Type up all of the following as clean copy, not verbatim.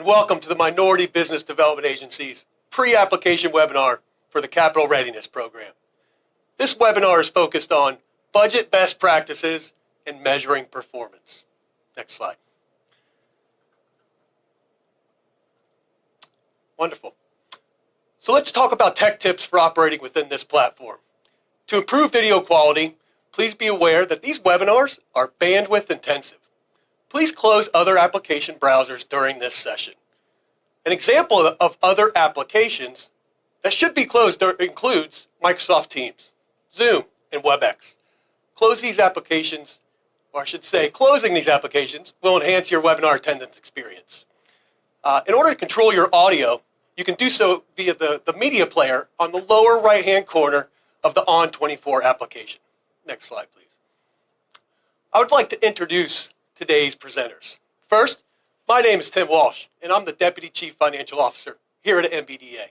welcome to the Minority Business Development Agency's pre-application webinar for the Capital Readiness Program. This webinar is focused on budget best practices and measuring performance. Next slide. Wonderful. So let's talk about tech tips for operating within this platform. To improve video quality, please be aware that these webinars are bandwidth intensive. Please close other application browsers during this session. An example of other applications that should be closed includes Microsoft Teams, Zoom, and WebEx. Close these applications, or I should say, closing these applications will enhance your webinar attendance experience. In order to control your audio, you can do so via the media player on the lower right-hand corner of the On24 application. Next slide, please. I would like to introduce today's presenters. First, my name is Tim Walsh, and I'm the Deputy Chief Financial Officer here at MBDA.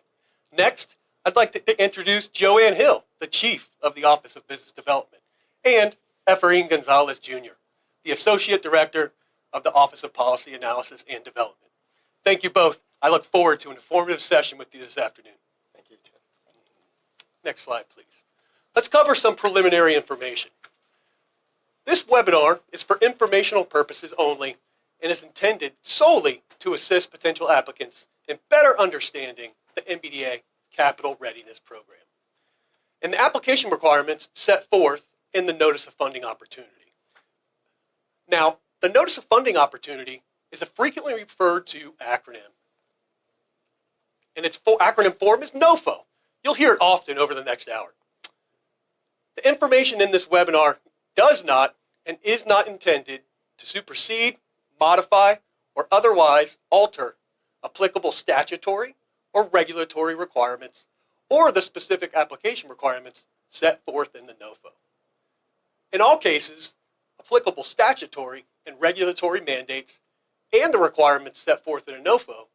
Next, I'd like to introduce Joanne Hill, the Chief of the Office of Business Development, and Efrain Gonzalez Jr., the Associate Director of the Office of Policy Analysis and Development. Thank you both. I look forward to an informative session with you this afternoon. Thank you, Tim. Next slide, please. Let's cover some preliminary information. This webinar is for informational purposes only and is intended solely to assist potential applicants in better understanding the MBDA Capital Readiness Program and the application requirements set forth in the Notice of Funding Opportunity. Now, the Notice of Funding Opportunity is a frequently referred to acronym, and its full acronym form is NOFO. You'll hear it often over the next hour. The information in this webinar does not and is not intended to supersede, modify, or otherwise alter applicable statutory or regulatory requirements or the specific application requirements set forth in the NOFO. In all cases, applicable statutory and regulatory mandates and the requirements set forth in a NOFO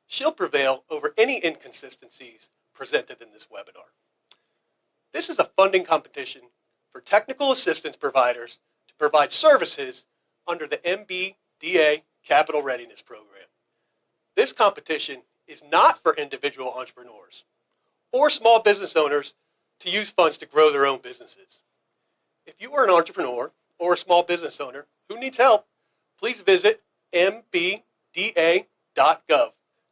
shall prevail over any inconsistencies presented in this webinar. This is a funding competition for technical assistance providers to provide services under the MBDA Capital Readiness Program. This competition is not for individual entrepreneurs or small business owners to use funds to grow their own businesses. If you are an entrepreneur or a small business owner who needs help, please visit mbda.gov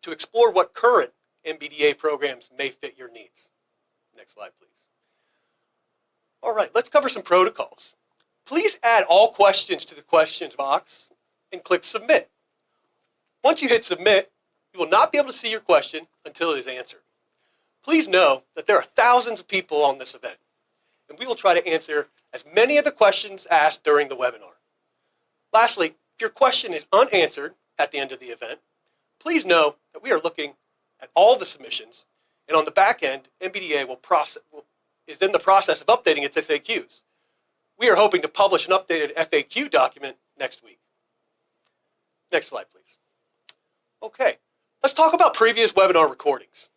to explore what current MBDA programs may fit your needs. Next slide, please. All right, let's cover some protocols. Please add all questions to the questions box and click Submit. Once you hit Submit, you will not be able to see your question until it is answered. Please know that there are thousands of people on this event, and we will try to answer as many of the questions asked during the webinar. Lastly, if your question is unanswered at the end of the event, please know that we are looking at all the submissions, and on the back end, MBDA is in the process of updating its FAQs. We are hoping to publish an updated FAQ document next week. Next slide, please. Okay, let's talk about previous webinar recordings.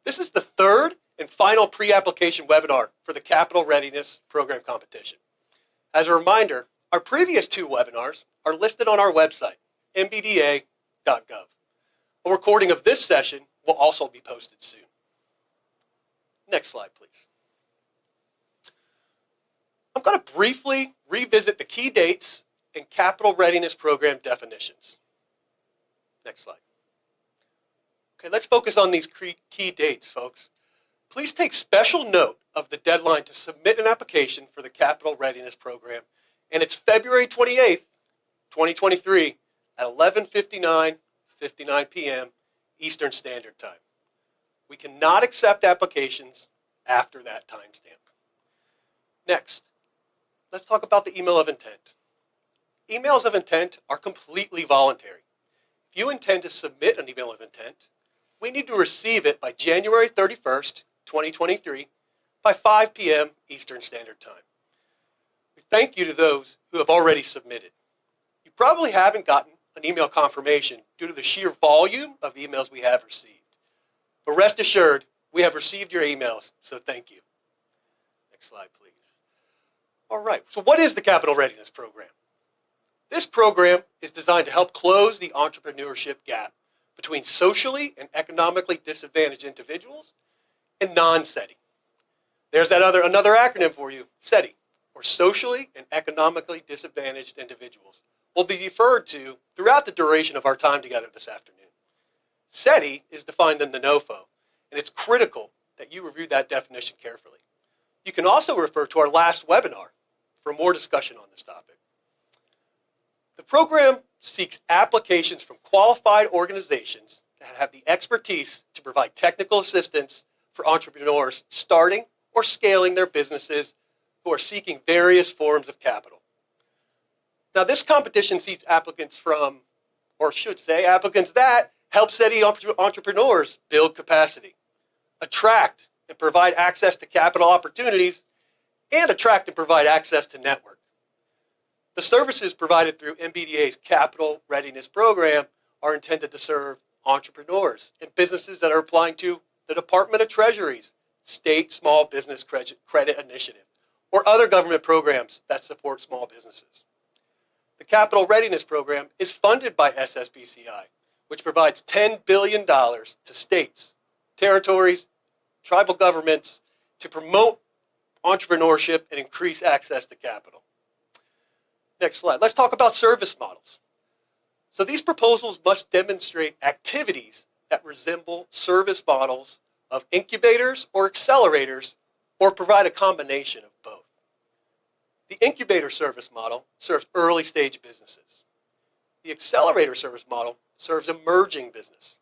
This is the third and final pre-application webinar for the Capital Readiness Program competition. As a reminder, our previous two webinars are listed on our website, mbda.gov. A recording of this session will also be posted soon. Next slide, please. I'm going to briefly revisit the key dates and Capital Readiness Program definitions. Next slide. Okay, let's focus on these key dates, folks. Please take special note of the deadline to submit an application for the Capital Readiness Program, and it's February 28th, 2023 at 11:59 p.m. Eastern Standard Time. We cannot accept applications after that timestamp. Next, let's talk about the email of intent. Emails of intent are completely voluntary. If you intend to submit an email of intent, we need to receive it by January 31st, 2023 by 5 p.m. Eastern Standard Time. We thank you to those who have already submitted. You probably haven't gotten an email confirmation due to the sheer volume of emails we have received. But rest assured, we have received your emails, so thank you. Next slide, please. All right, so what is the Capital Readiness Program? This program is designed to help close the entrepreneurship gap between socially and economically disadvantaged individuals and non-SETI. There's another acronym for you, SETI, or socially and economically disadvantaged individuals, will be referred to throughout the duration of our time together this afternoon. SETI is defined in the NOFO, and it's critical that you review that definition carefully. You can also refer to our last webinar for more discussion on this topic. The program seeks applications from qualified organizations that have the expertise to provide technical assistance for entrepreneurs starting or scaling their businesses who are seeking various forms of capital. Now, this competition seeks applicants from, or should say, applicants that help SETI entrepreneurs build capacity, attract and provide access to capital opportunities, and attract and provide access to network. The services provided through MBDA's Capital Readiness Program are intended to serve entrepreneurs and businesses that are applying to the Department of Treasury's State Small Business Credit Initiative or other government programs that support small businesses. The Capital Readiness Program is funded by SSBCI, which provides $10 billion to states, territories, tribal governments to promote entrepreneurship and increase access to capital. Next slide. Let's talk about service models. So these proposals must demonstrate activities that resemble service models of incubators or accelerators, or provide a combination of both. The incubator service model serves early stage businesses. The accelerator service model serves emerging business.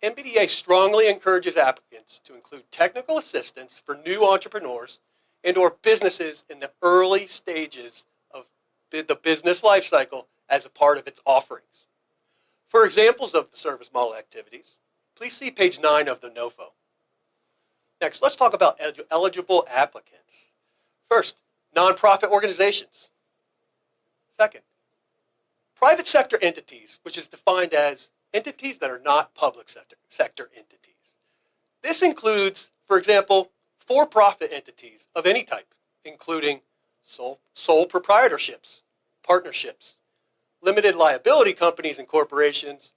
MBDA strongly encourages applicants to include technical assistance for new entrepreneurs and or businesses in the early stages of the business life cycle as a part of its offerings. For examples of the service model activities, please see page 9 of the NOFO. Next, let's talk about eligible applicants. First, nonprofit organizations. Second, private sector entities, which is defined as entities that are not public sector entities. This includes, for example, for-profit entities of any type, including sole proprietorships, partnerships, limited liability companies and corporations,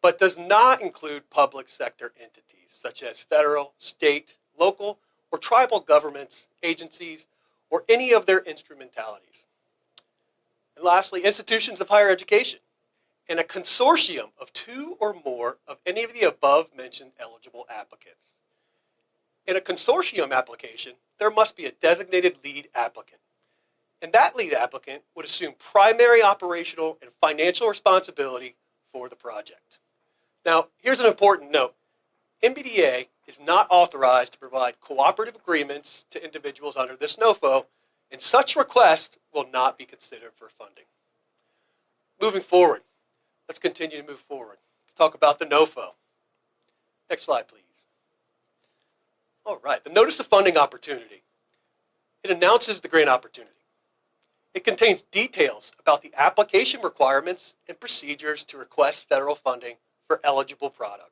but does not include public sector entities such as federal, state, local, or tribal governments, agencies, or any of their instrumentalities. And lastly, institutions of higher education and a consortium of 2 or more of any of the above-mentioned eligible applicants. In a consortium application, there must be a designated lead applicant. And that lead applicant would assume primary operational and financial responsibility for the project. Now, here's an important note. MBDA is not authorized to provide cooperative agreements to individuals under this NOFO, and such requests will not be considered for funding. Moving forward, let's continue to move forward. Let's talk about the NOFO. Next slide, please. All right, the Notice of Funding Opportunity. It announces the grant opportunity. It contains details about the application requirements and procedures to request federal funding for eligible projects.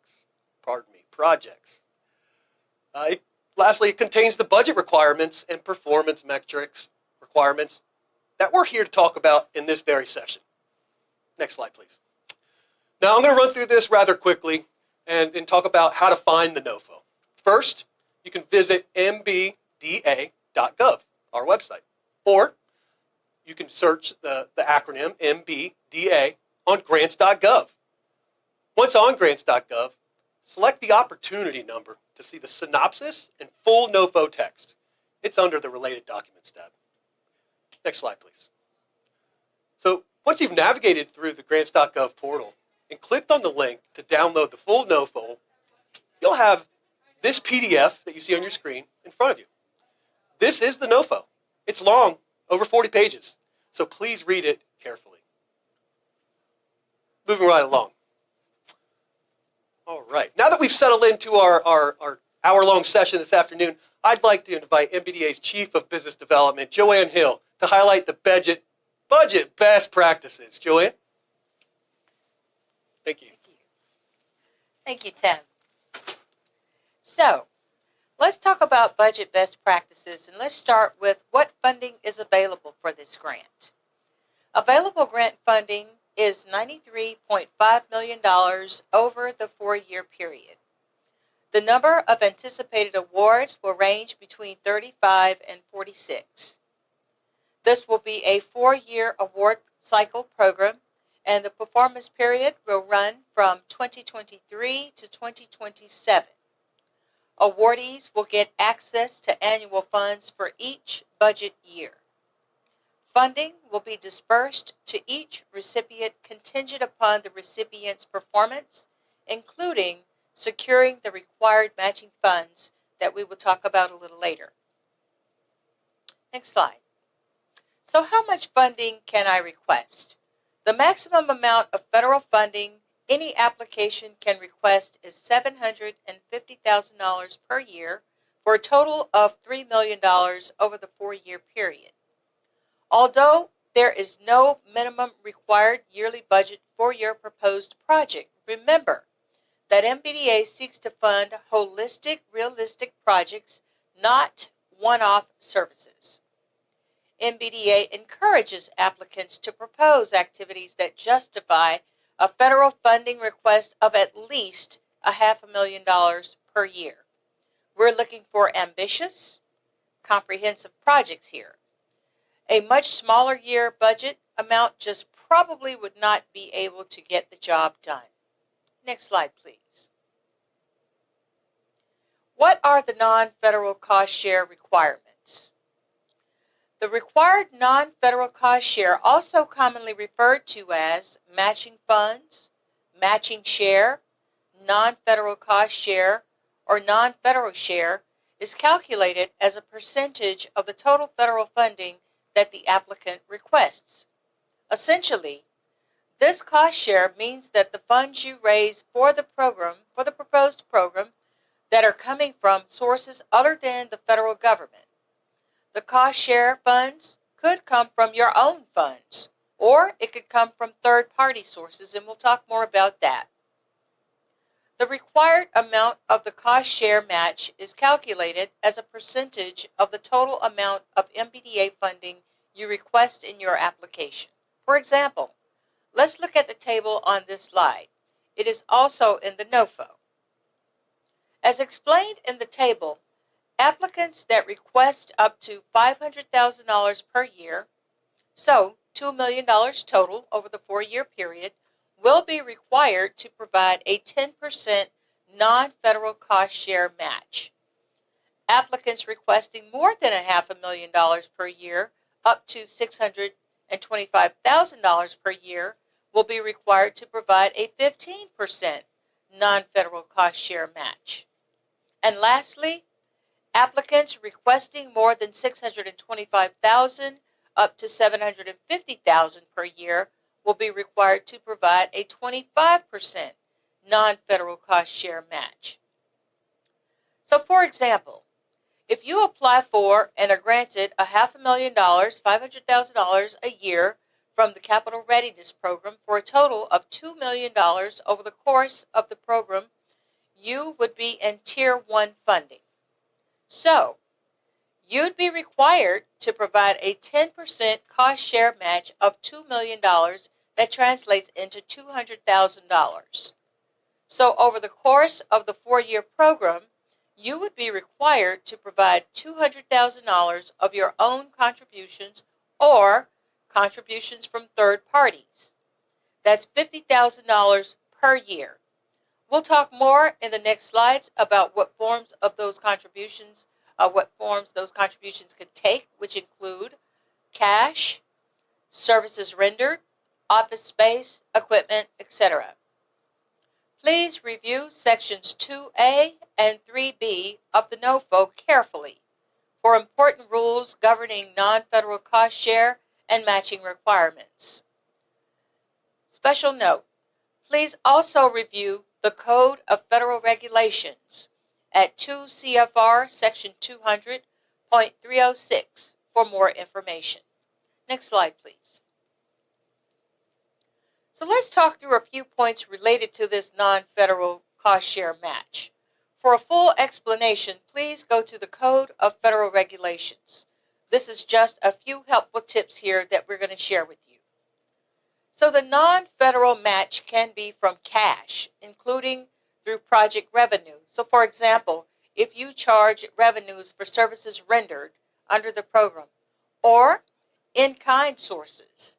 Lastly, it contains the budget requirements and performance metrics requirements that we're here to talk about in this very session. Next slide, please. Now, I'm going to run through this rather quickly and talk about how to find the NOFO. First, you can visit mbda.gov, our website, or you can search the acronym MBDA on grants.gov. Once on grants.gov, select the opportunity number to see the synopsis and full NOFO text. It's under the Related Documents tab. Next slide, please. So once you've navigated through the grants.gov portal and clicked on the link to download the full NOFO, you'll have this PDF that you see on your screen in front of you. This is the NOFO. It's long, over 40 pages, so please read it carefully. Moving right along. All right, now that we've settled into our hour-long session this afternoon, I'd like to invite MBDA's Chief of Business Development, Joanne Hill, to highlight the budget best practices. Joanne? Thank you. Thank you, Tim. So, let's talk about budget best practices, and let's start with what funding is available for this grant. Available grant funding is $93.5 million over the 4-year period. The number of anticipated awards will range between 35 and 46. This will be a 4-year award cycle program, and the performance period will run from 2023 to 2027. Awardees will get access to annual funds for each budget year. Funding will be dispersed to each recipient contingent upon the recipient's performance, including securing the required matching funds that we will talk about a little later. Next slide. So how much funding can I request? The maximum amount of federal funding any application can request is $750,000 per year for a total of $3 million over the 4-year period. Although there is no minimum required yearly budget for your proposed project, remember that MBDA seeks to fund holistic, realistic projects, not one-off services. MBDA encourages applicants to propose activities that justify a federal funding request of at least $500,000 per year. We're looking for ambitious, comprehensive projects here. A much smaller year budget amount just probably would not be able to get the job done. Next slide, please. What are the non-federal cost share requirements? The required non-federal cost share, also commonly referred to as matching funds, matching share, non-federal cost share, or non-federal share, is calculated as a percentage of the total federal funding that the applicant requests. Essentially, this cost share means that the funds you raise for the proposed program, that are coming from sources other than the federal government. The cost share funds could come from your own funds, or it could come from third-party sources, and we'll talk more about that. The required amount of the cost share match is calculated as a percentage of the total amount of MBDA funding you request in your application. For example, let's look at the table on this slide. It is also in the NOFO. As explained in the table, applicants that request up to $500,000 per year, so $2 million total over the 4-year period, will be required to provide a 10% non-federal cost share match. Applicants requesting more than $500,000 per year, up to $625,000 per year, will be required to provide a 15% non-federal cost share match. And lastly, applicants requesting more than $625,000 up to $750,000 per year will be required to provide a 25% non-federal cost share match. So for example, if you apply for and are granted $500,000, $500,000 a year from the Capital Readiness Program for a total of $2 million over the course of the program, you would be in Tier 1 funding. So, you'd be required to provide a 10% cost share match of $2 million that translates into $200,000. So, over the course of the 4-year program, you would be required to provide $200,000 of your own contributions or contributions from third parties. That's $50,000 per year. We'll talk more in the next slides about what forms those contributions could take, which include cash, services rendered, office space, equipment, etc. Please review sections 2A and 3B of the NOFO carefully for important rules governing non-federal cost share and matching requirements. Special note, please also review the Code of Federal Regulations at 2 CFR Section 200.306 for more information. Next slide, please. So let's talk through a few points related to this non-federal cost share match. For a full explanation, please go to the Code of Federal Regulations. This is just a few helpful tips here that we're going to share with you. So the non-federal match can be from cash, including through project revenue. So for example, if you charge revenues for services rendered under the program, or in-kind sources.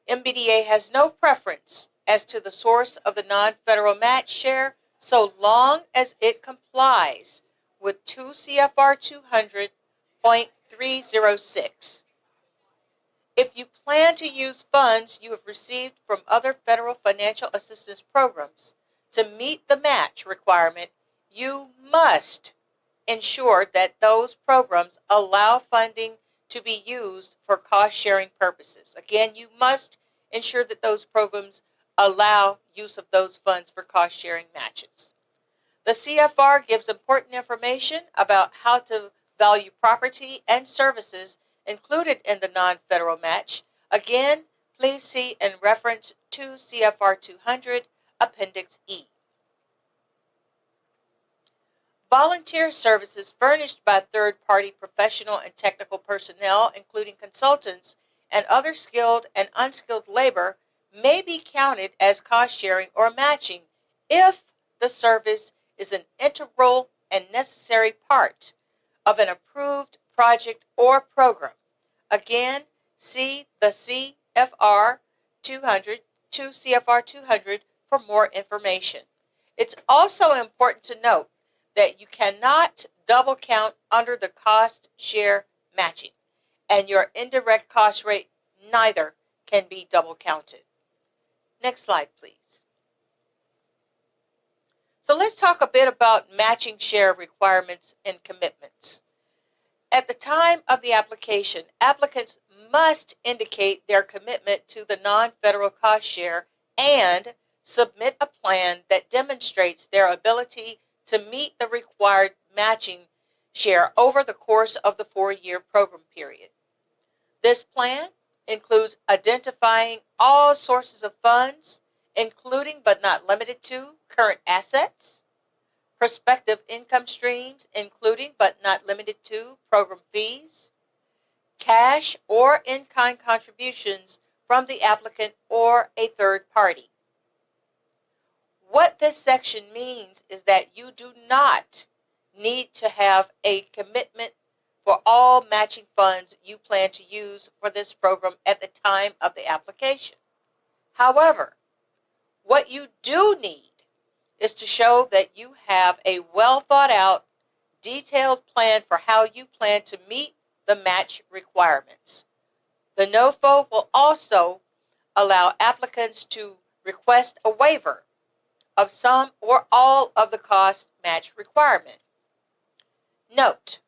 MBDA has no preference as to the source of the non-federal match share so long as it complies with 2 CFR 200.306. If you plan to use funds you have received from other federal financial assistance programs to meet the match requirement, you must ensure that those programs allow funding to be used for cost-sharing purposes. Again, you must ensure that those programs allow use of those funds for cost-sharing matches. The CFR gives important information about how to value property and services included in the non-federal match. Again, please see in reference to CFR 200, Appendix E. Volunteer services furnished by third-party professional and technical personnel, including consultants and other skilled and unskilled labor, may be counted as cost-sharing or matching if the service is an integral and necessary part of an approved project or program. Again, see the CFR 200, 2 CFR 200 for more information. It's also important to note that you cannot double count under the cost share matching, and your indirect cost rate neither can be double counted. Next slide, please. So let's talk a bit about matching share requirements and commitments. At the time of the application, applicants must indicate their commitment to the non-federal cost share and submit a plan that demonstrates their ability to meet the required matching share over the course of the 4-year program period. This plan includes identifying all sources of funds, including but not limited to current assets, prospective income streams, including but not limited to program fees, cash or in-kind contributions from the applicant or a third party. What this section means is that you do not need to have a commitment for all matching funds you plan to use for this program at the time of the application. However, what you do need is to show that you have a well thought out, detailed plan for how you plan to meet the match requirements. The NOFO will also allow applicants to request a waiver of some or all of the cost match requirement. Note,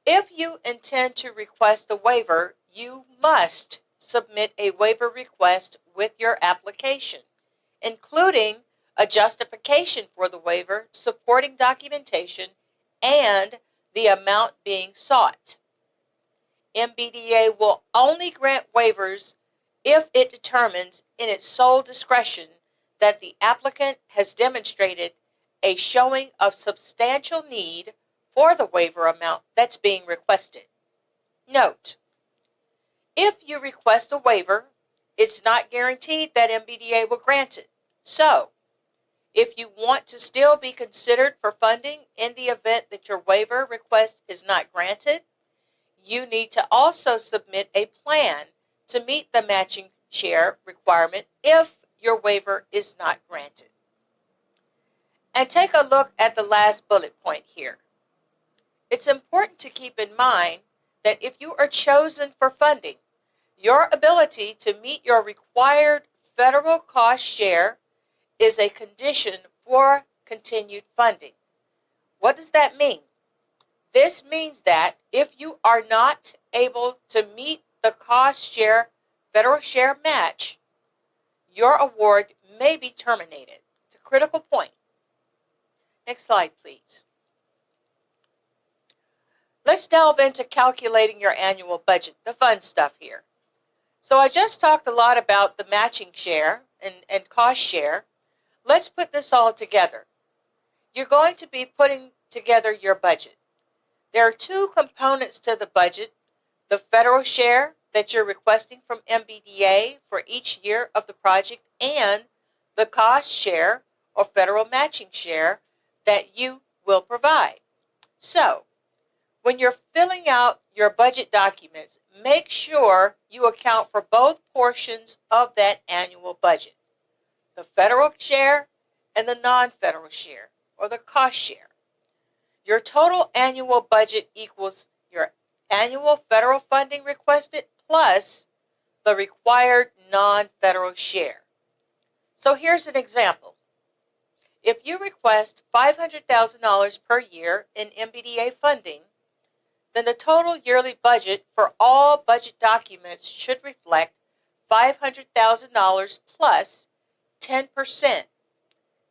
if you intend to request a waiver, you must submit a waiver request with your application, including a justification for the waiver, supporting documentation, and the amount being sought. MBDA will only grant waivers if it determines in its sole discretion that the applicant has demonstrated a showing of substantial need for the waiver amount that's being requested. Note, if you request a waiver, it's not guaranteed that MBDA will grant it. So, if you want to still be considered for funding in the event that your waiver request is not granted, you need to also submit a plan to meet the matching share requirement if your waiver is not granted. And take a look at the last bullet point here. It's important to keep in mind that if you are chosen for funding, your ability to meet your required federal cost share is a condition for continued funding. What does that mean? This means that if you are not able to meet the cost share federal share match, your award may be terminated. It's a critical point. Next slide, please. Let's delve into calculating your annual budget, the fun stuff here. So I just talked a lot about the matching share and cost share. Let's put this all together. You're going to be putting together your budget. There are two components to the budget, the federal share that you're requesting from MBDA for each year of the project and the cost share or federal matching share that you will provide. So, when you're filling out your budget documents, make sure you account for both portions of that annual budget, the federal share and the non-federal share, or the cost share. Your total annual budget equals your annual federal funding requested plus the required non-federal share. So here's an example. If you request $500,000 per year in MBDA funding, then the total yearly budget for all budget documents should reflect $500,000 plus 10%,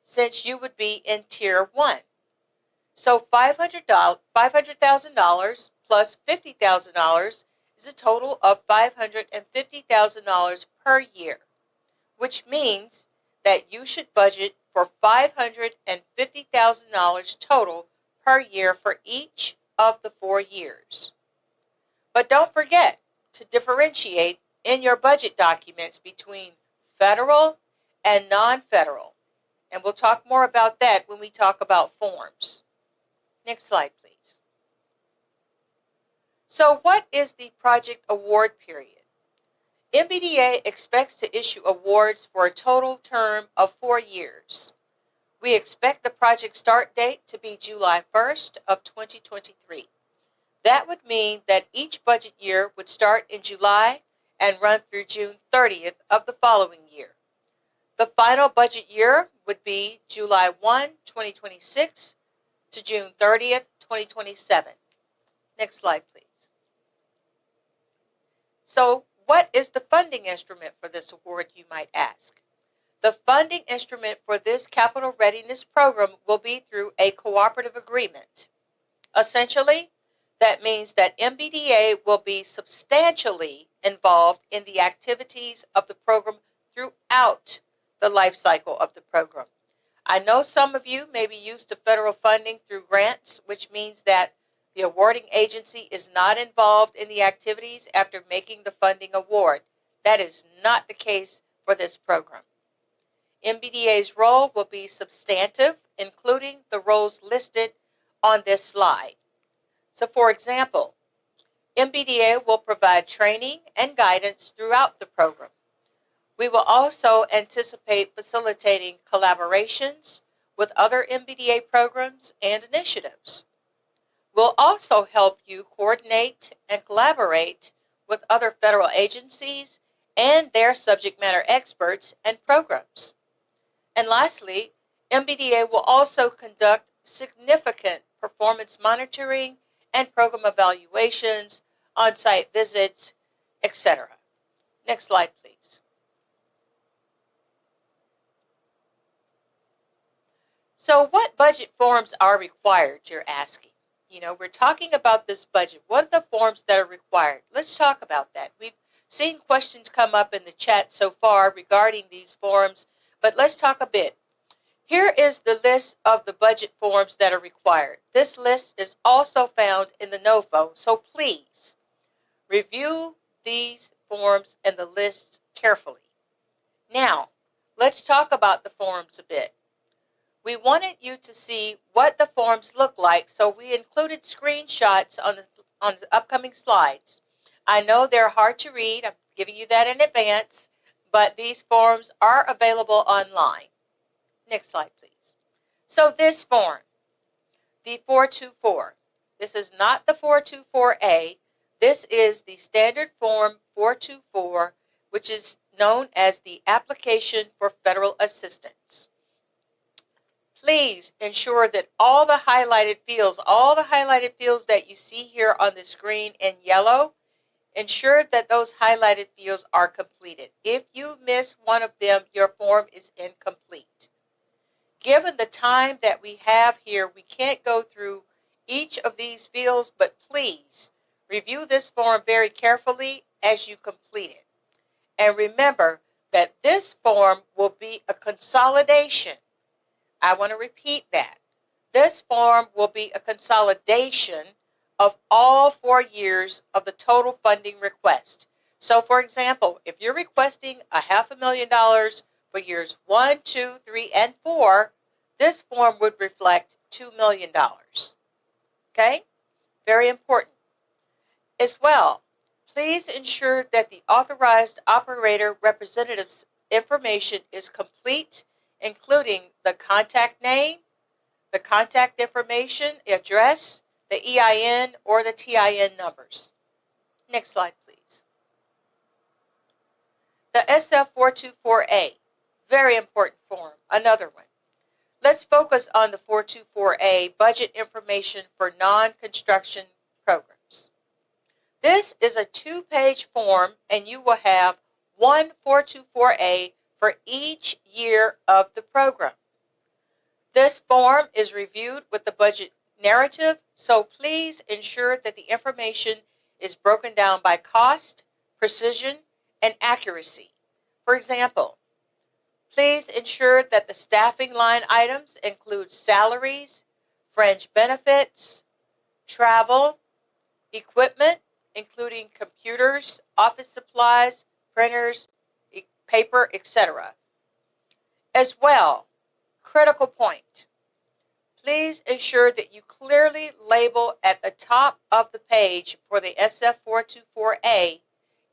since you would be in Tier 1. So $500,000 plus $50,000 is a total of $550,000 per year, which means that you should budget for $550,000 total per year for each of the 4 years. But don't forget to differentiate in your budget documents between federal and non-federal. And we'll talk more about that when we talk about forms. Next slide, please. So what is the project award period? MBDA expects to issue awards for a total term of 4 years. We expect the project start date to be July 1st of 2023. That would mean that each budget year would start in July and run through June 30th of the following year. The final budget year would be July 1, 2026 to June 30th, 2027. Next slide, please. So, what is the funding instrument for this award, you might ask? The funding instrument for this capital readiness program will be through a cooperative agreement. Essentially, that means that MBDA will be substantially involved in the activities of the program throughout the life cycle of the program. I know some of you may be used to federal funding through grants, which means that the awarding agency is not involved in the activities after making the funding award. That is not the case for this program. MBDA's role will be substantive, including the roles listed on this slide. So, for example, MBDA will provide training and guidance throughout the program. We will also anticipate facilitating collaborations with other MBDA programs and initiatives. We'll also help you coordinate and collaborate with other federal agencies and their subject matter experts and programs. And lastly, MBDA will also conduct significant performance monitoring and program evaluations, on-site visits, etc. Next slide, please. So what budget forms are required, you're asking? You know, we're talking about this budget. What are the forms that are required? Let's talk about that. We've seen questions come up in the chat so far regarding these forms, but let's talk a bit. Here is the list of the budget forms that are required. This list is also found in the NOFO, so please review these forms and the lists carefully. Now, let's talk about the forms a bit. We wanted you to see what the forms look like, so we included screenshots on the upcoming slides. I know they're hard to read. I'm giving you that in advance, but these forms are available online. Next slide, please. So this form, the 424, this is not the 424A. This is the standard form 424, which is known as the Application for Federal Assistance. Please ensure that all the highlighted fields that you see here on the screen in yellow, ensure that those highlighted fields are completed. If you miss one of them, your form is incomplete. Given the time that we have here, we can't go through each of these fields, but please review this form very carefully as you complete it. And remember that this form will be a consolidation. I want to repeat that. This form will be a consolidation of all 4 years of the total funding request. So, for example, if you're requesting $500,000 for years 1, 2, 3, and 4, this form would reflect $2 million. Okay? Very important. As well, please ensure that the authorized operator representative's information is complete, including the contact name, the contact information, the address, the EIN, or the TIN numbers. Next slide, please. The SF424A, very important form, another one. Let's focus on the 424A, budget information for non-construction programs. This is a 2-page form, and you will have one 424A for each year of the program. This form is reviewed with the budget narrative, so please ensure that the information is broken down by cost, precision, and accuracy. For example, please ensure that the staffing line items include salaries, fringe benefits, travel, equipment, including computers, office supplies, printers, paper, etc. As well, critical point. Please ensure that you clearly label at the top of the page for the SF424A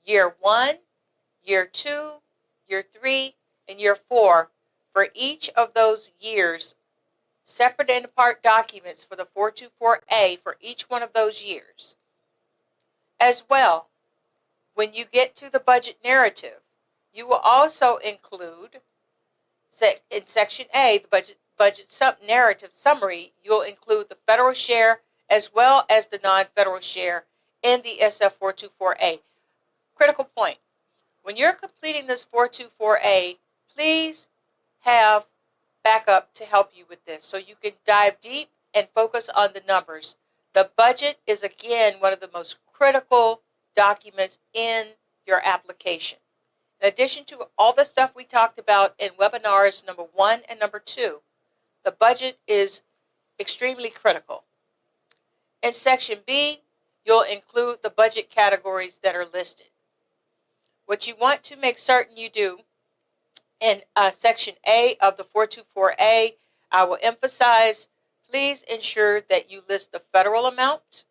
year 1, year 2, year 3, and year 4 for each of those years, separate and apart documents for the 424A for each one of those years. As well, when you get to the budget narrative, you will also include, in Section A, the budget narrative summary, you'll include the federal share as well as the non-federal share in the SF424A. Critical point. When you're completing this 424A, please have backup to help you with this so you can dive deep and focus on the numbers. The budget is, again, one of the most critical documents in your application. In addition to all the stuff we talked about in webinars number 1 and number 2, the budget is extremely critical. In Section B, you'll include the budget categories that are listed. What you want to make certain you do in Section A of the 424A, I will emphasize, please ensure that you list the federal amount.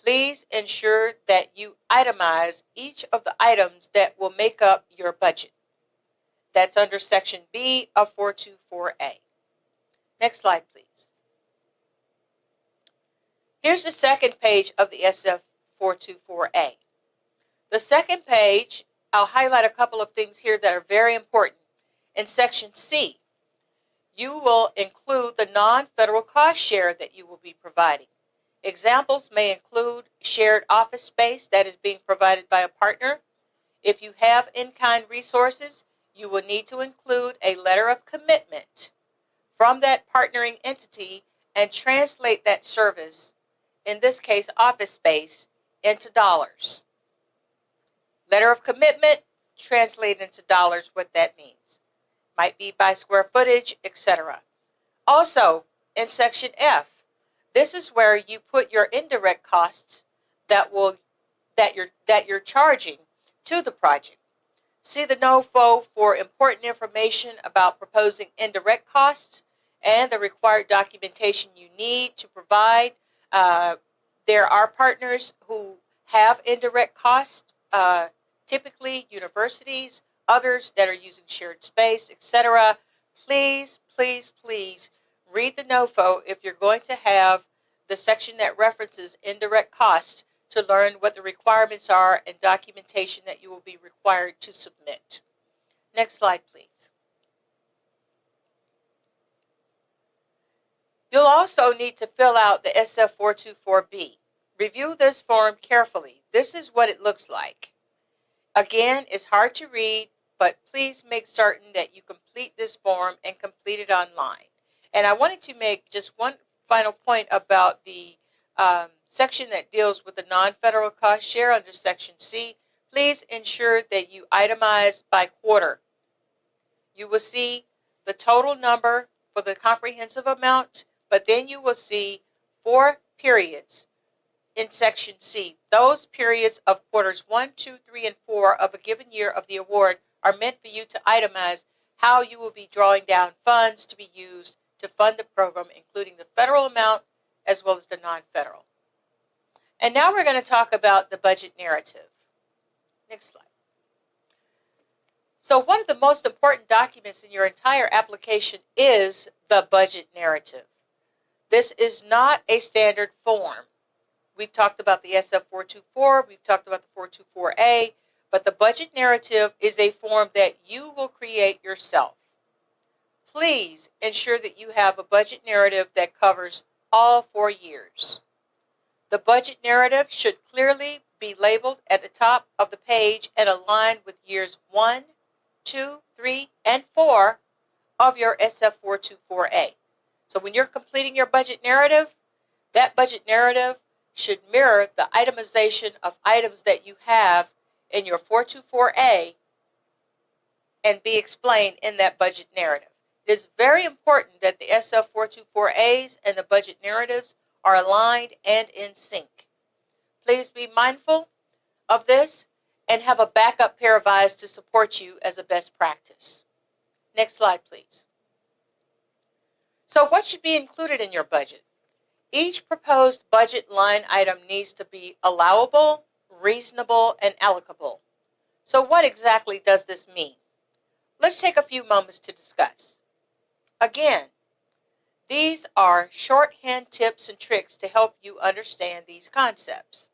Please ensure that you itemize each of the items that will make up your budget. That's under Section B of 424A. Next slide, please. Here's the second page of the SF424A. The second page, I'll highlight a couple of things here that are very important. In Section C, you will include the non-federal cost share that you will be providing. Examples may include shared office space that is being provided by a partner. If you have in-kind resources, you will need to include a letter of commitment from that partnering entity and translate that service, in this case office space, into dollars. Letter of commitment, translate into dollars what that means. Might be by square footage, etc. Also, in Section F, this is where you put your indirect costs that you're charging to the project. See the NOFO for important information about proposing indirect costs and the required documentation you need to provide. There are partners who have indirect costs, typically universities, others that are using shared space, etc. Please, please, please read the NOFO if you're going to have the section that references indirect costs to learn what the requirements are and documentation that you will be required to submit. Next slide, please. You'll also need to fill out the SF424B. Review this form carefully. This is what it looks like. Again, it's hard to read, but please make certain that you complete this form and complete it online. And I wanted to make just one final point about the section that deals with the non-federal cost share under Section C. Please ensure that you itemize by quarter. You will see the total number for the comprehensive amount, but then you will see 4 periods in Section C, those periods of quarters 1, 2, 3, and 4 of a given year of the award are meant for you to itemize how you will be drawing down funds to be used to fund the program, including the federal amount as well as the non-federal. And now we're going to talk about the budget narrative. Next slide. So one of the most important documents in your entire application is the budget narrative. This is not a standard form. We've talked about the SF-424, we've talked about the 424A, but the budget narrative is a form that you will create yourself. Please ensure that you have a budget narrative that covers all 4 years. The budget narrative should clearly be labeled at the top of the page and aligned with years 1, 2, 3, and 4 of your SF-424A. So when you're completing your budget narrative, that budget narrative should mirror the itemization of items that you have in your 424A and be explained in that budget narrative. It is very important that the SF-424As and the budget narratives are aligned and in sync. Please be mindful of this and have a backup pair of eyes to support you as a best practice. Next slide, please. So what should be included in your budget? Each proposed budget line item needs to be allowable, reasonable, and allocable. So what exactly does this mean? Let's take a few moments to discuss. Again, these are shorthand tips and tricks to help you understand these concepts.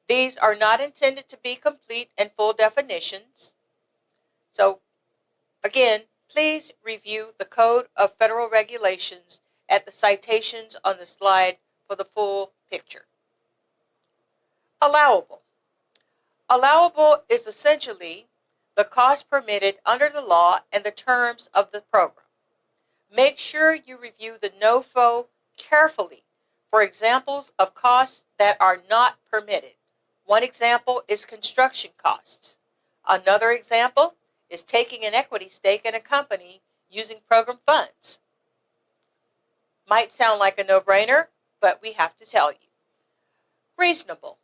These are not intended to be complete and full definitions. So, again, please review the Code of Federal Regulations at the citations on the slide for the full picture. Allowable. Allowable is essentially the cost permitted under the law and the terms of the program. Make sure you review the NOFO carefully for examples of costs that are not permitted. One example is construction costs. Another example is taking an equity stake in a company using program funds. Might sound like a no-brainer, but we have to tell you. Reasonable.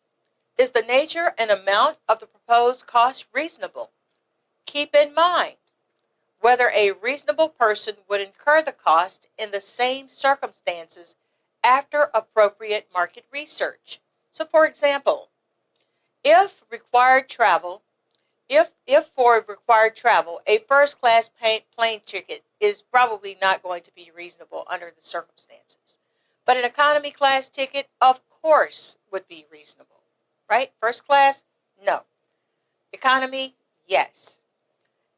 Is the nature and amount of the proposed cost reasonable? Keep in mind whether a reasonable person would incur the cost in the same circumstances after appropriate market research. So, for example, if for required travel, a first-class plane ticket is probably not going to be reasonable under the circumstances. But an economy class ticket, of course, would be reasonable. Right? First class? No. Economy? Yes.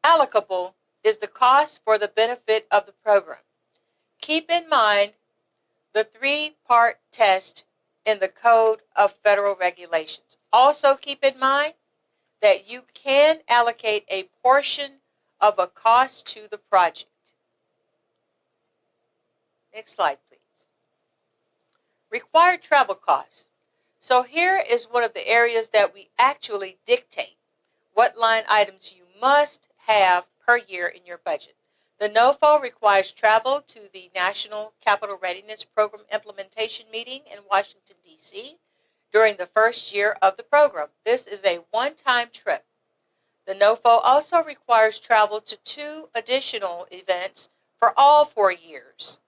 Allocable is the cost for the benefit of the program. Keep in mind the 3-part test in the Code of Federal Regulations. Also keep in mind that you can allocate a portion of a cost to the project. Next slide, please. Required travel costs. So here is one of the areas that we actually dictate what line items you must have per year in your budget. The NOFO requires travel to the National Capital Readiness Program implementation meeting in Washington, D.C. during the first year of the program. This is a one-time trip. The NOFO also requires travel to 2 additional events for all 4 years.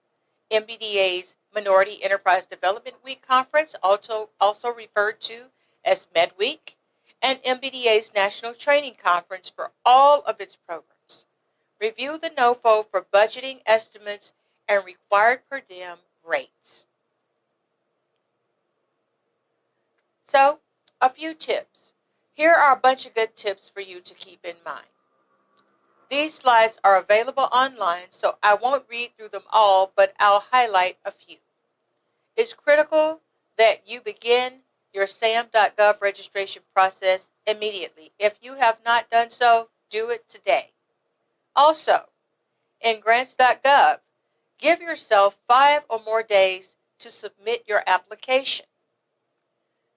MBDA's Minority Enterprise Development Week Conference, also referred to as MedWeek, and MBDA's National Training Conference for all of its programs. Review the NOFO for budgeting estimates and required per diem rates. So, a few tips. Here are a bunch of good tips for you to keep in mind. These slides are available online, so I won't read through them all, but I'll highlight a few. It's critical that you begin your SAM.gov registration process immediately. If you have not done so, do it today. Also, in grants.gov, give yourself 5 or more days to submit your application.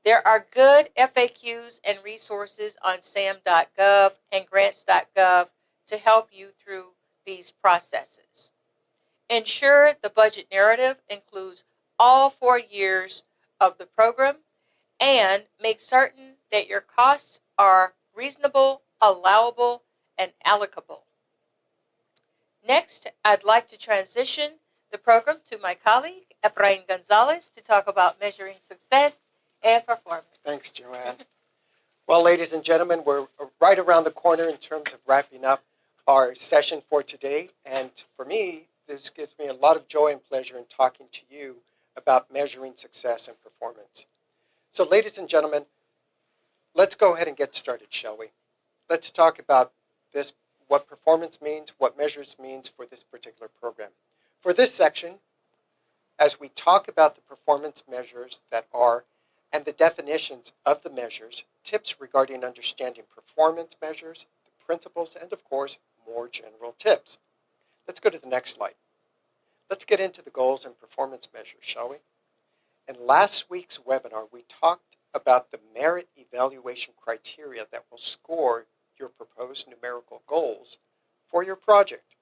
There are good FAQs and resources on SAM.gov and grants.gov to help you through these processes. Ensure the budget narrative includes all 4 years of the program and make certain that your costs are reasonable, allowable, and allocable. Next, I'd like to transition the program to my colleague, Efrain Gonzalez, to talk about measuring success and performance. Thanks, Joanne. Well, ladies and gentlemen, we're right around the corner in terms of wrapping up our session for today. And for me, this gives me a lot of joy and pleasure in talking to you about measuring success and performance. So, ladies and gentlemen, let's go ahead and get started, shall we? Let's talk about this, what performance means, what measures means for this particular program. For this section, as we talk about the performance measures that are and the definitions of the measures, tips regarding understanding performance measures, the principles, and of course, more general tips. Let's go to the next slide. Let's get into the goals and performance measures, shall we? In last week's webinar, we talked about the merit evaluation criteria that will score your proposed numerical goals for your project.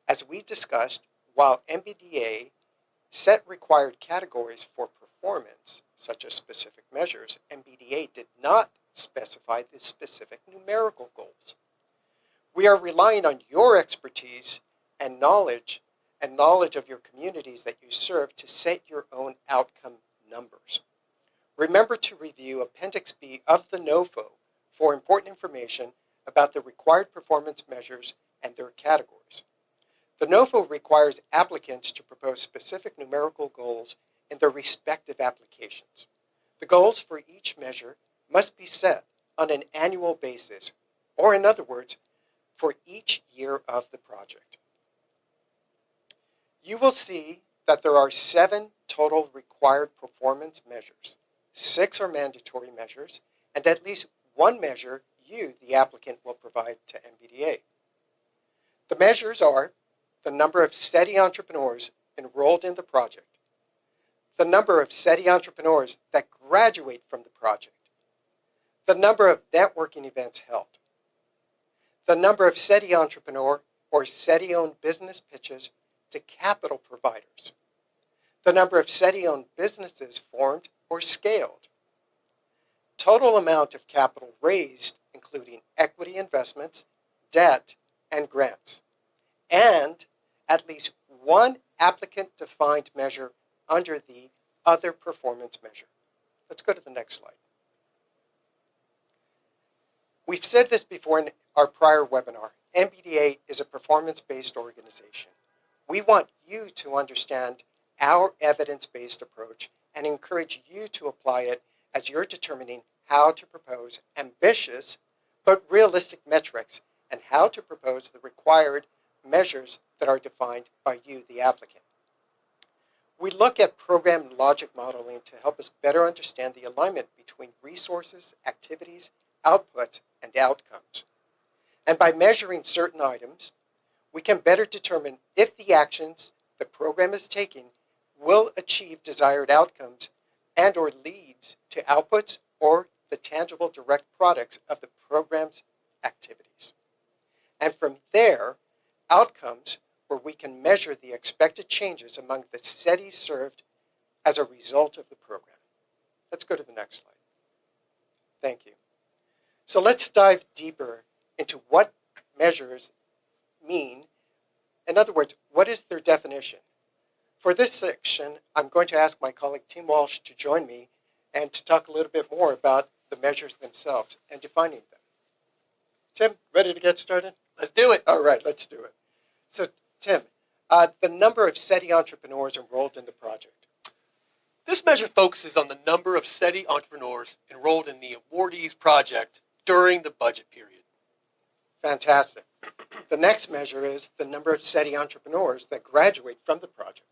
As we discussed, while MBDA set required categories for performance, such as specific measures, MBDA did not specify the specific numerical goals. We are relying on your expertise and knowledge of your communities that you serve to set your own outcome numbers. Remember to review Appendix B of the NOFO for important information about the required performance measures and their categories. The NOFO requires applicants to propose specific numerical goals in their respective applications. The goals for each measure must be set on an annual basis, or in other words, for each year of the project. You will see that there are 7 total required performance measures. 6 are mandatory measures, and at least 1 measure you, the applicant, will provide to MBDA. The measures are the number of SETI entrepreneurs enrolled in the project, the number of SETI entrepreneurs that graduate from the project, the number of networking events held, the number of SETI entrepreneur or SETI-owned business pitches to capital providers, the number of SETI-owned businesses formed or scaled, total amount of capital raised, including equity investments, debt, and grants, and at least 1 applicant-defined measure under the other performance measure. Let's go to the next slide. We've said this before in our prior webinar. MBDA is a performance-based organization. We want you to understand our evidence-based approach and encourage you to apply it as you're determining how to propose ambitious but realistic metrics and how to propose the required measures that are defined by you, the applicant. We look at program logic modeling to help us better understand the alignment between resources, activities, outputs, and outcomes. And by measuring certain items, we can better determine if the actions the program is taking will achieve desired outcomes and or leads to outputs or the tangible direct products of the program's activities. And from there, outcomes where we can measure the expected changes among the SETIs served as a result of the program. Let's go to the next slide. Thank you. So let's dive deeper into what measures mean. In other words, what is their definition? For this section, I'm going to ask my colleague Tim Walsh to join me and to talk a little bit more about the measures themselves and defining them. Tim, ready to get started? Let's do it. All right, let's do it. So, Tim, the number of SETI entrepreneurs enrolled in the project. This measure focuses on the number of SETI entrepreneurs enrolled in the awardees project during the budget period. Fantastic. The next measure is the number of SETI entrepreneurs that graduate from the project.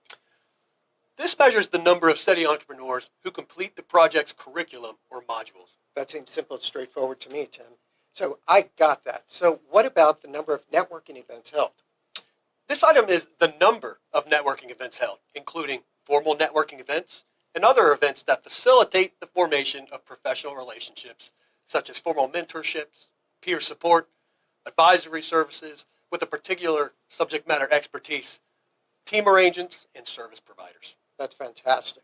This measures the number of SETI entrepreneurs who complete the project's curriculum or modules. That seems simple and straightforward to me, Tim. So I got that. So what about the number of networking events held? This item is the number of networking events held, including formal networking events and other events that facilitate the formation of professional relationships, such as formal mentorships, peer support, advisory services with a particular subject matter expertise, team arrangements, and service providers. That's fantastic.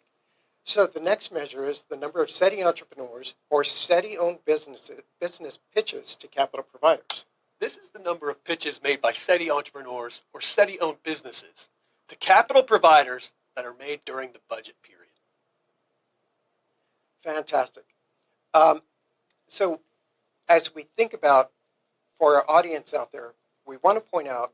So the next measure is the number of SETI entrepreneurs or SETI-owned business pitches to capital providers. This is the number of pitches made by SETI entrepreneurs or SETI-owned businesses to capital providers that are made during the budget period. Fantastic. So as we think about, for our audience out there, we want to point out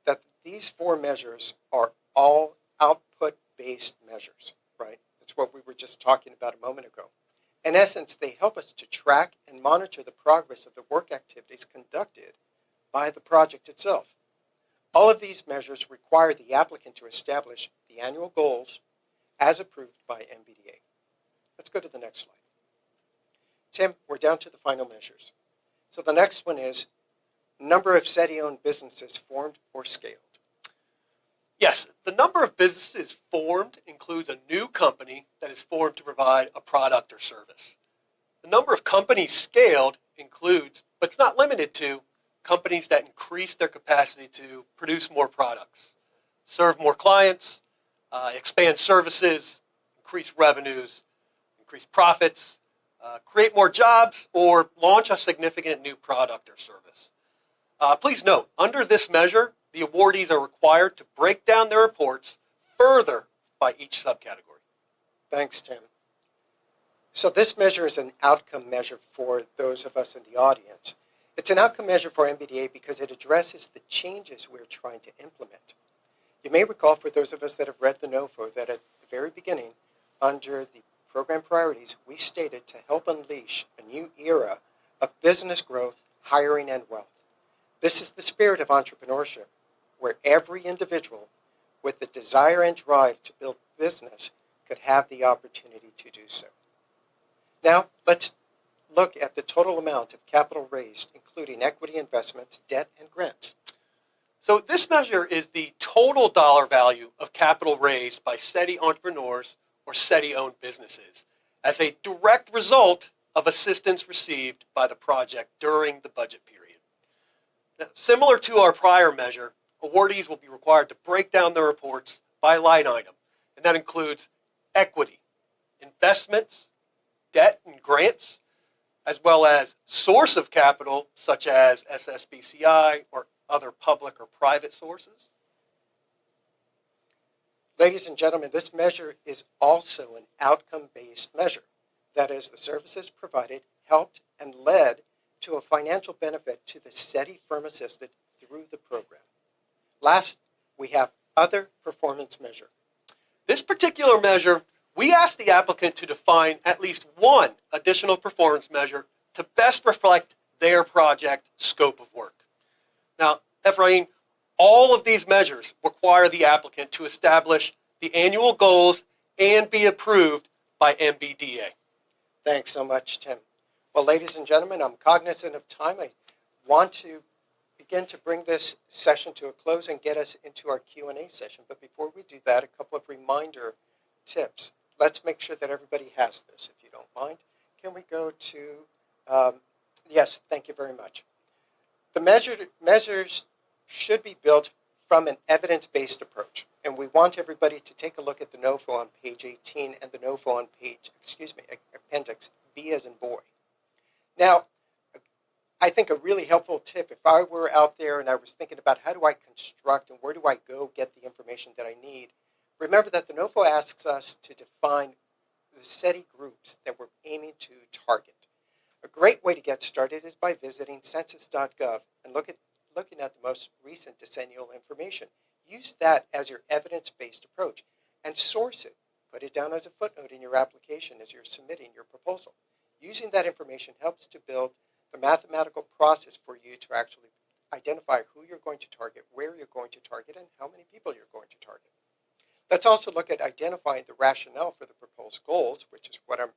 that these four measures are all output-based measures, right? That's what we were just talking about a moment ago. In essence, they help us to track and monitor the progress of the work activities conducted by the project itself. All of these measures require the applicant to establish the annual goals as approved by MBDA. Let's go to the next slide. Tim, we're down to the final measures. So the next one is number of SETI-owned businesses formed or scaled. Yes, the number of businesses formed includes a new company that is formed to provide a product or service. The number of companies scaled includes, but it's not limited to, companies that increase their capacity to produce more products, serve more clients, expand services, increase revenues, increase profits, create more jobs, or launch a significant new product or service. Please note, under this measure, the awardees are required to break down their reports further by each subcategory. Thanks, Tim. So this measure is an outcome measure for those of us in the audience. It's an outcome measure for MBDA because it addresses the changes we're trying to implement. You may recall, for those of us that have read the NOFO, that at the very beginning, under the program priorities, we stated to help unleash a new era of business growth, hiring, and wealth. This is the spirit of entrepreneurship, where every individual with the desire and drive to build business could have the opportunity to do so. Now, let's look at the total amount of capital raised, including equity investments, debt, and grants. So this measure is the total dollar value of capital raised by SETI entrepreneurs or SETI-owned businesses as a direct result of assistance received by the project during the budget period. Now, similar to our prior measure, awardees will be required to break down their reports by line item, and that includes equity, investments, debt and grants, as well as source of capital such as SSBCI or other public or private sources. Ladies and gentlemen, this measure is also an outcome-based measure. That is, the services provided helped and led to a financial benefit to the SETI firm assisted through the program. Last, we have other performance measure. This particular measure, we asked the applicant to define at least one additional performance measure to best reflect their project scope of work. Now, Ephraim, all of these measures require the applicant to establish the annual goals and be approved by MBDA. Thanks so much, Tim. Well, ladies and gentlemen, I'm cognizant of time. I want to begin to bring this session to a close and get us into our Q&A session. But before we do that, a couple of reminder tips. Let's make sure that everybody has this, if you don't mind. Can we go to, yes, thank you very much. The measures should be built from an evidence-based approach. And we want everybody to take a look at the NOFO on page 18 and the NOFO on appendix B as in boy. Now, I think a really helpful tip, if I were out there and I was thinking about how do I construct and where do I go get the information that I need, remember that the NOFO asks us to define the SETI groups that we're aiming to target. A great way to get started is by visiting census.gov and looking at the most recent decennial information. Use that as your evidence-based approach and source it. Put it down as a footnote in your application as you're submitting your proposal. Using that information helps to build the mathematical process for you to actually identify who you're going to target, where you're going to target, and how many people you're going to target. Let's also look at identifying the rationale for the proposed goals, which is what I'm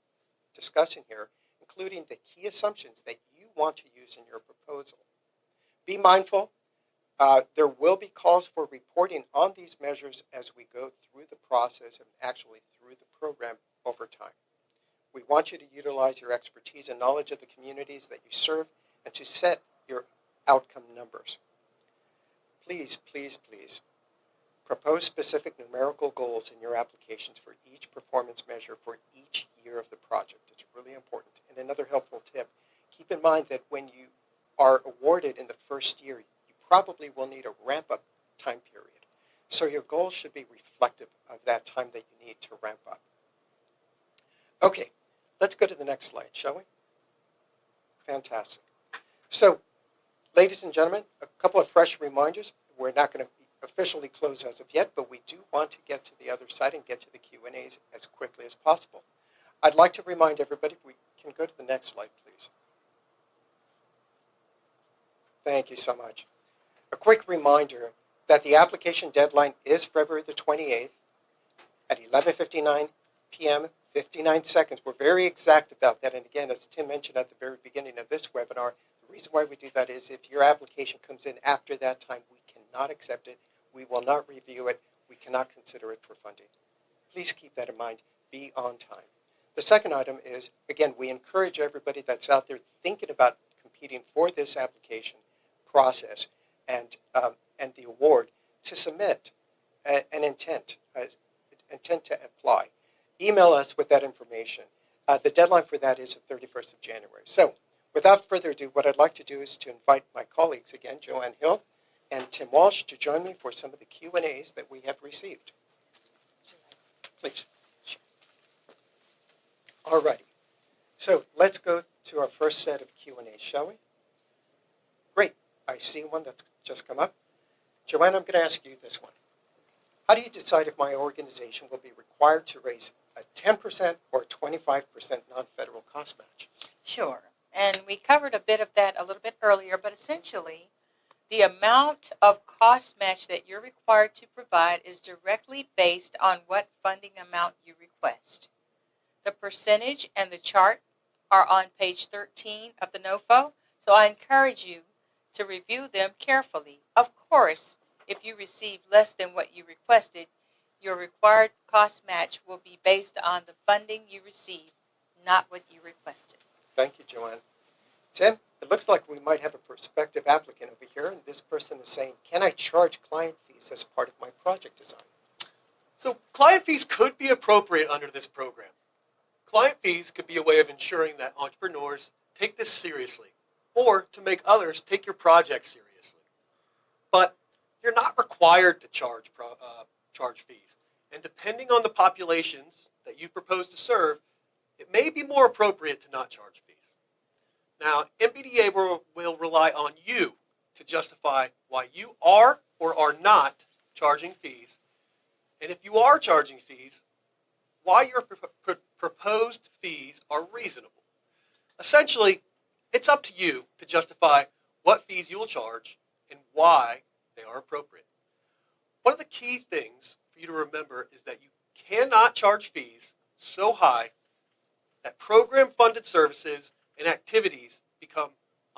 discussing here, including the key assumptions that you want to use in your proposal. Be mindful. There will be calls for reporting on these measures as we go through the process and actually through the program over time. We want you to utilize your expertise and knowledge of the communities that you serve and to set your outcome numbers. Please, please, please Propose specific numerical goals in your applications for each performance measure for each year of the project. It's really important. And another helpful tip, keep in mind that when you are awarded in the first year, you probably will need a ramp-up time period. So your goals should be reflective of that time that you need to ramp up. Okay, let's go to the next slide, shall we? Fantastic. So, ladies and gentlemen, a couple of fresh reminders. We're not going to officially close as of yet, but we do want to get to the other side and get to the Q&As as quickly as possible. I'd like to remind everybody, if we can go to the next slide, please. Thank you so much. A quick reminder that the application deadline is February the 28th at 11:59 p.m., 59 seconds. We're very exact about that. And again, as Tim mentioned at the very beginning of this webinar, the reason why we do that is if your application comes in after that time, we cannot accept it. We will not review it. We cannot consider it for funding. Please keep that in mind. Be on time. The second item is, again, we encourage everybody that's out there thinking about competing for this application process and the award to submit an intent to apply. Email us with that information. The deadline for that is the 31st of January. So without further ado, what I'd like to do is to invite my colleagues again, Joanne Hill and Tim Walsh, to join me for some of the Q&As that we have received. Please. All righty. So let's go to our first set of Q&As, shall we? Great. I see one that's just come up. Joanne, I'm going to ask you this one. How do you decide if my organization will be required to raise a 10% or 25% non-federal cost match? Sure. And we covered a bit of that a little bit earlier, but essentially, the amount of cost match that you're required to provide is directly based on what funding amount you request. The percentage and the chart are on page 13 of the NOFO, so I encourage you to review them carefully. Of course, if you receive less than what you requested, your required cost match will be based on the funding you receive, not what you requested. Thank you, Joanne. Tim, it looks like we might have a prospective applicant over here, and this person is saying, can I charge client fees as part of my project design? So client fees could be appropriate under this program. Client fees could be a way of ensuring that entrepreneurs take this seriously, or to make others take your project seriously. But you're not required to charge fees. And depending on the populations that you propose to serve, it may be more appropriate to not charge fees. Now, MBDA will rely on you to justify why you are or are not charging fees. And if you are charging fees, why your proposed fees are reasonable. Essentially, it's up to you to justify what fees you will charge and why they are appropriate. One of the key things for you to remember is that you cannot charge fees so high that program-funded services and activities become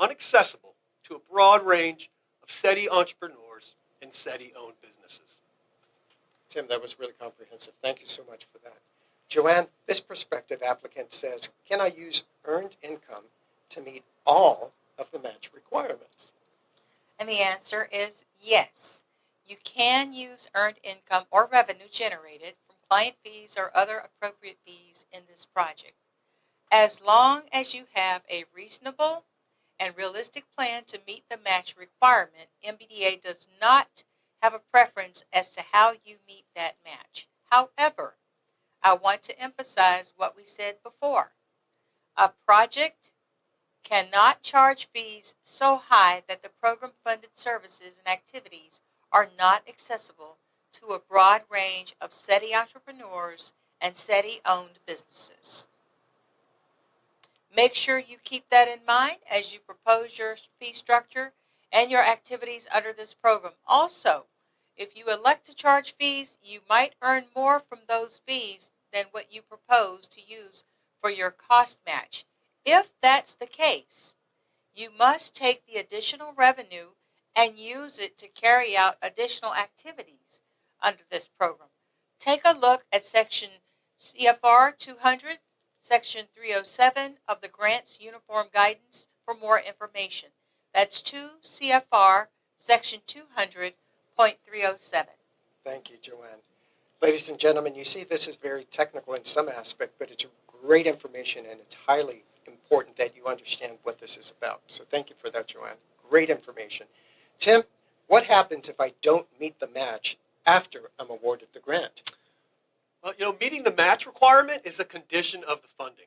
inaccessible to a broad range of SETI entrepreneurs and SETI-owned businesses. Tim, that was really comprehensive. Thank you so much for that. Joanne, this prospective applicant says, can I use earned income to meet all of the match requirements? And the answer is yes. You can use earned income or revenue generated from client fees or other appropriate fees in this project, as long as you have a reasonable and realistic plan to meet the match requirement. MBDA does not have a preference as to how you meet that match. However, I want to emphasize what we said before. A project cannot charge fees so high that the program-funded services and activities are not accessible to a broad range of SETI entrepreneurs and SETI-owned businesses. Make sure you keep that in mind as you propose your fee structure and your activities under this program. Also, if you elect to charge fees, you might earn more from those fees than what you propose to use for your cost match. If that's the case, you must take the additional revenue and use it to carry out additional activities under this program. Take a look at Section CFR 200, Section 307 of the Grants Uniform Guidance for more information. That's 2 CFR Section 200.307. Thank you, Joanne. Ladies and gentlemen, you see this is very technical in some aspect, but it's great information and it's highly important that you understand what this is about. So thank you for that, Joanne. Great information. Tim, what happens if I don't meet the match after I'm awarded the grant? Well, meeting the match requirement is a condition of the funding.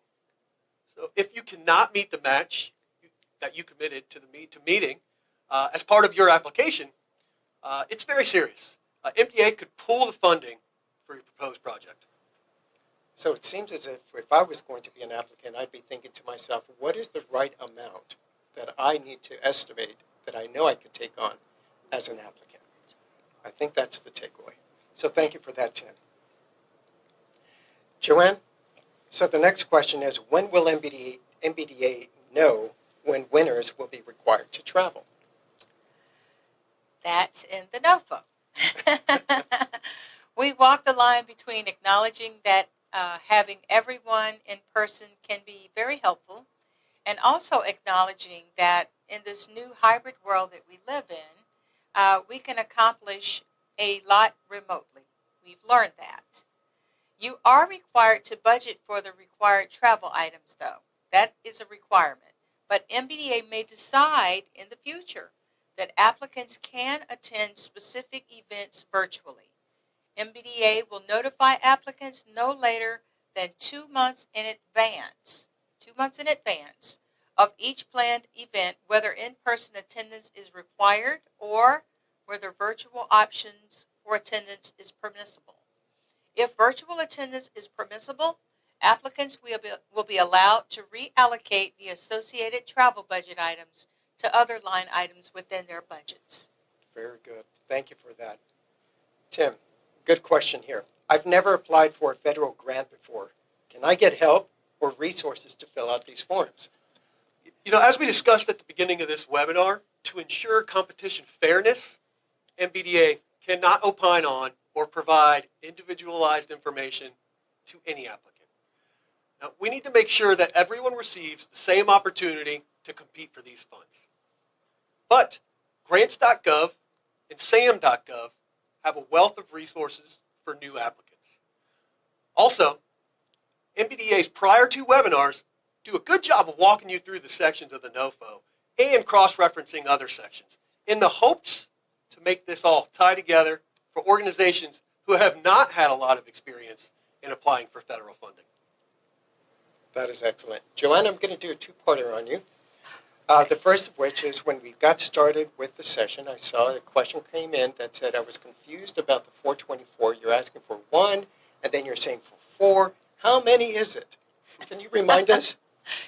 So if you cannot meet the match that you committed to meeting as part of your application, it's very serious. MBDA could pull the funding for your proposed project. So it seems as if I was going to be an applicant, I'd be thinking to myself, what is the right amount that I need to estimate that I know I could take on as an applicant? I think that's the takeaway. So thank you for that, Tim. Joanne, so the next question is, when will MBDA know when winners will be required to travel? That's in the NOFO. We walk the line between acknowledging that having everyone in person can be very helpful, and also acknowledging that in this new hybrid world that we live in, we can accomplish a lot remotely. We've learned that. You are required to budget for the required travel items, though. That is a requirement. But MBDA may decide in the future that applicants can attend specific events virtually. MBDA will notify applicants no later than 2 months in advance, of each planned event, whether in-person attendance is required or whether virtual options for attendance is permissible. If virtual attendance is permissible, applicants will be allowed to reallocate the associated travel budget items to other line items within their budgets. Very good. Thank you for that. Tim, good question here. I've never applied for a federal grant before. Can I get help or resources to fill out these forms? As we discussed at the beginning of this webinar, to ensure competition fairness, MBDA cannot opine on or provide individualized information to any applicant. Now, we need to make sure that everyone receives the same opportunity to compete for these funds. But grants.gov and sam.gov have a wealth of resources for new applicants. Also, MBDA's prior two webinars do a good job of walking you through the sections of the NOFO and cross-referencing other sections in the hopes to make this all tie together for organizations who have not had a lot of experience in applying for federal funding. That is excellent. Joanne, I'm going to do a two-parter on you. The first of which is when we got started with the session, I saw a question came in that said, I was confused about the 424. You're asking for 1, and then you're saying for 4. How many is it? Can you remind us?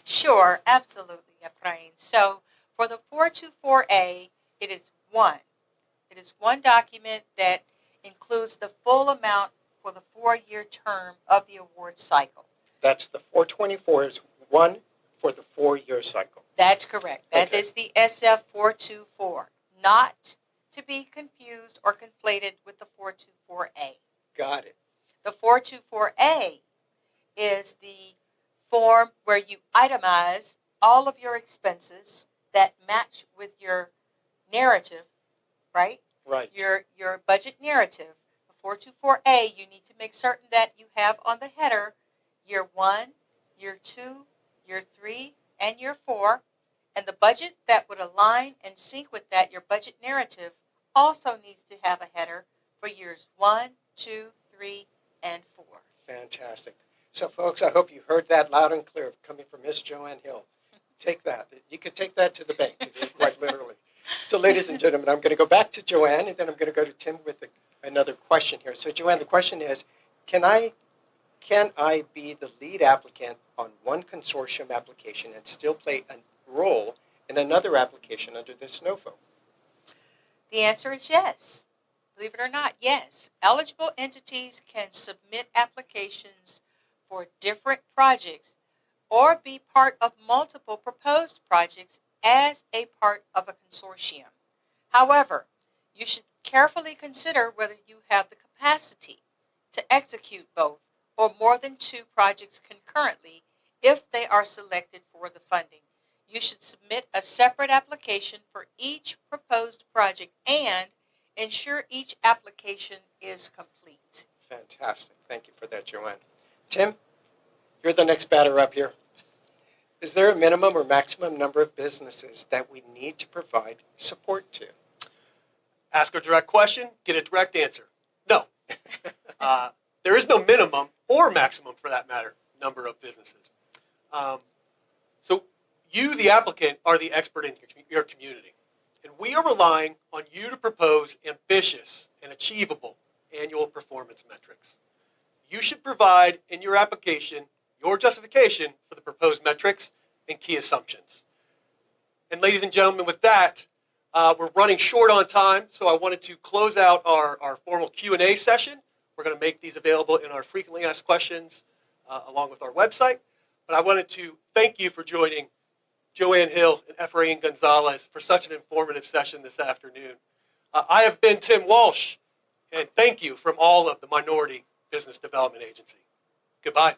Sure, absolutely, Efrain. So for the 424A, it is 1. It is one document that includes the full amount for the 4-year term of the award cycle. That's the 424 is 1 for the 4-year cycle. That's correct. That Okay. is the SF424, not to be confused or conflated with the 424A. Got it. The 424A is the form where you itemize all of your expenses that match with your narrative, right? Right. Your budget narrative. The 424A, you need to make certain that you have on the header year 1, year 2, year 3, and year 4. And the budget that would align and sync with that, your budget narrative, also needs to have a header for years 1, 2, 3, and 4. Fantastic. So, folks, I hope you heard that loud and clear coming from Miss Joanne Hill. Take that. You could take that to the bank, quite literally. So, ladies and gentlemen, I'm going to go back to Joanne, and then I'm going to go to Tim with another question here. So, Joanne, the question is, can I be the lead applicant on one consortium application and still play a role in another application under this NOFO? The answer is yes. Believe it or not, yes. Eligible entities can submit applications for different projects or be part of multiple proposed projects as a part of a consortium. However, you should carefully consider whether you have the capacity to execute both or more than 2 projects concurrently if they are selected for the funding. You should submit a separate application for each proposed project, and ensure each application is complete. Fantastic. Thank you for that, Joanne. Tim, you're the next batter up here. Is there a minimum or maximum number of businesses that we need to provide support to? Ask a direct question, get a direct answer. No. There is no minimum or maximum, for that matter, number of businesses. So you, the applicant, are the expert in your community. And we are relying on you to propose ambitious and achievable annual performance metrics. You should provide in your application your justification for the proposed metrics and key assumptions. And ladies and gentlemen, with that, we're running short on time, so I wanted to close out our formal Q&A session. We're going to make these available in our frequently asked questions along with our website. But I wanted to thank you for joining Joanne Hill and Efrain Gonzalez for such an informative session this afternoon. I have been Tim Walsh, and thank you from all of the Minority Business Development Agency. Goodbye.